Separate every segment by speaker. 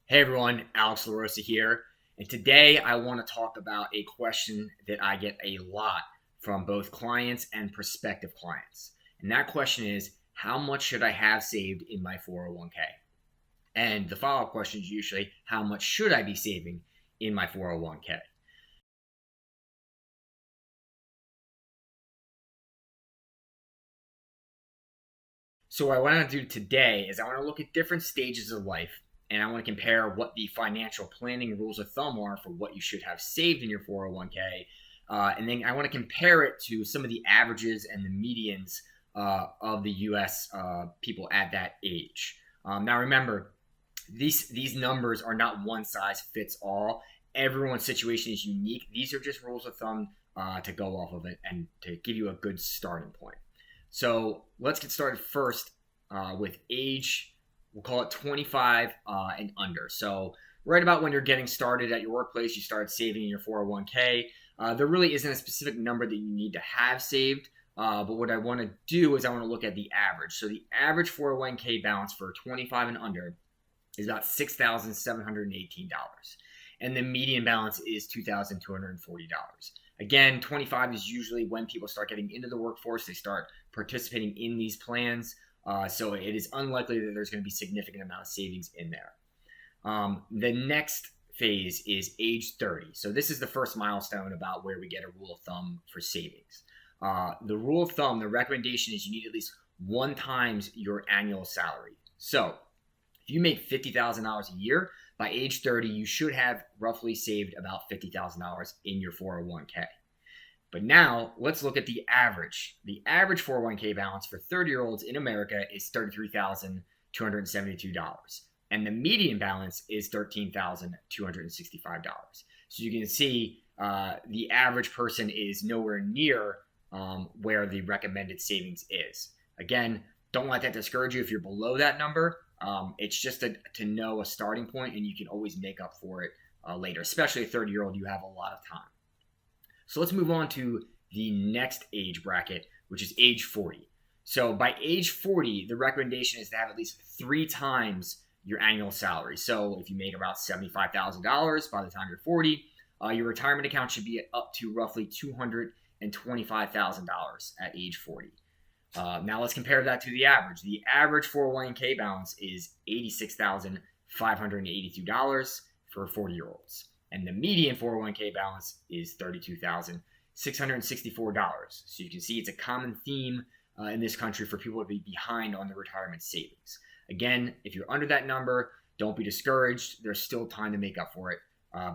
Speaker 1: Hey everyone, Alex LaRosa here, and today I want to talk about a question that I get a lot from both clients and prospective clients. And that question is, how much should I have saved in my 401k? And the follow-up question is usually, how much should I be saving in my 401k? So what I want to do today is I want to look at different stages of life and I want to compare what the financial planning rules of thumb are for what you should have saved in your 401k. And then I want to compare it to some of the averages and the medians of the US people at that age. Now, remember, these numbers are not one size fits all. Everyone's situation is unique. These are just rules of thumb to go off of it and to give you a good starting point. So let's get started first with age. We'll call it 25 and under. So right about when you're getting started at your workplace, you start saving in your 401k. There really isn't a specific number that you need to have saved. But what I want to do is I want to look at the average. So the average 401k balance for 25 and under is about $6,718. And the median balance is $2,240. Again, 25 is usually when people start getting into the workforce. They start participating in these plans. So it is unlikely that there's going to be significant amount of savings in there. The next phase is age 30. So this is the first milestone about where we get a rule of thumb for savings. The rule of thumb, the recommendation is you need at least 1 times your annual salary. So if you make $50,000 a year, by age 30, you should have roughly saved about $50,000 in your 401k. But now let's look at the average. The average 401k balance for 30-year-olds in America is $33,272. And the median balance is $13,265. So you can see the average person is nowhere near where the recommended savings is. Again, don't let that discourage you if you're below that number. It's just to know a starting point, and you can always make up for it later. Especially a 30-year-old, you have a lot of time. So let's move on to the next age bracket, which is age 40. So by age 40, the recommendation is to have at least 3 times your annual salary. So if you make about $75,000 by the time you're 40, your retirement account should be up to roughly $225,000 at age 40. Now let's compare that to the average. The average 401k balance is $86,582 for 40-year-olds. And the median 401k balance is $32,664. So you can see it's a common theme in this country for people to be behind on the retirement savings. Again, if you're under that number, don't be discouraged. There's still time to make up for it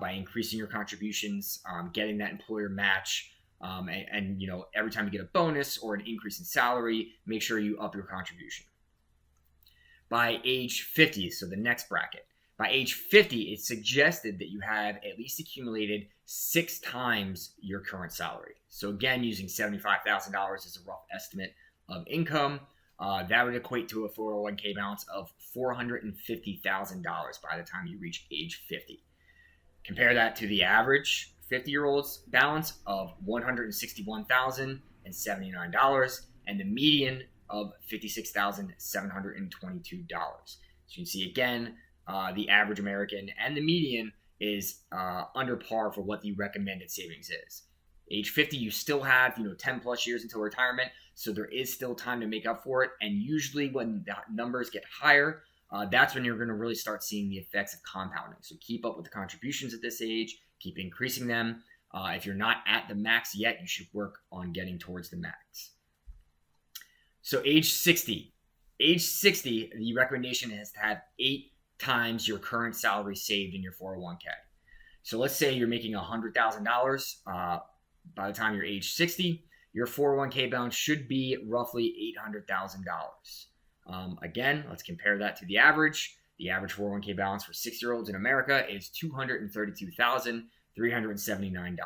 Speaker 1: by increasing your contributions, getting that employer match, and you know, every time you get a bonus or an increase in salary, make sure you up your contribution. By age 50, so the next bracket, by age 50, it's suggested that you have at least accumulated 6 times your current salary. So again, using $75,000 as a rough estimate of income, that would equate to a 401k balance of $450,000 by the time you reach age 50. Compare that to the average 50-year-old's balance of $161,079 and the median of $56,722. So you can see again, the average American and the median is under par for what the recommended savings is. Age 50, you still have 10 plus years until retirement, so there is still time to make up for it. And usually when the numbers get higher, that's when you're going to really start seeing the effects of compounding. So keep up with the contributions at this age, keep increasing them. If you're not at the max yet, you should work on getting towards the max. So age 60. Age 60, the recommendation is to have 8 times your current salary saved in your 401k. So let's say you're making $100,000 by the time you're age 60. Your 401k balance should be roughly $800,000. Again, let's compare that to the average. The average 401k balance for 6-year-olds in America is $232,379.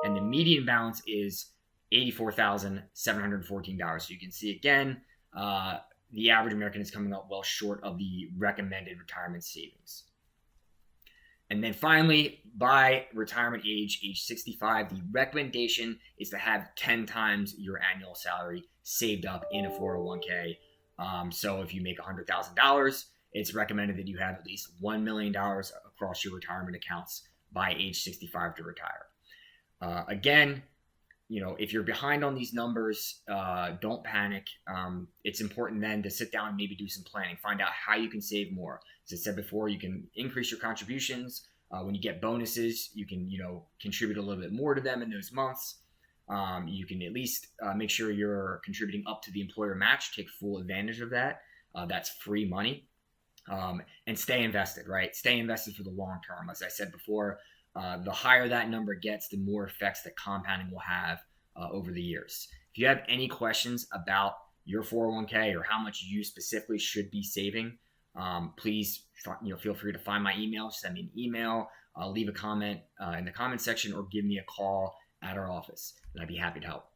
Speaker 1: And the median balance is $84,714. So you can see again, the average American is coming up well short of the recommended retirement savings. And then finally, by retirement age 65, the recommendation is to have 10 times your annual salary saved up in a 401k. So if you make $100,000, it's recommended that you have at least $1 million across your retirement accounts by age 65 to retire. Again, if you're behind on these numbers, don't panic. It's important then to sit down and maybe do some planning, find out how you can save more. As I said before, you can increase your contributions. When you get bonuses, you can, contribute a little bit more to them in those months. You can at least make sure you're contributing up to the employer match, take full advantage of that. That's free money. And stay invested, right? Stay invested for the long term. As I said before, the higher that number gets, the more effects that compounding will have over the years. If you have any questions about your 401k or how much you specifically should be saving, please feel free to find my email, send me an email, leave a comment in the comment section, or give me a call at our office, and I'd be happy to help.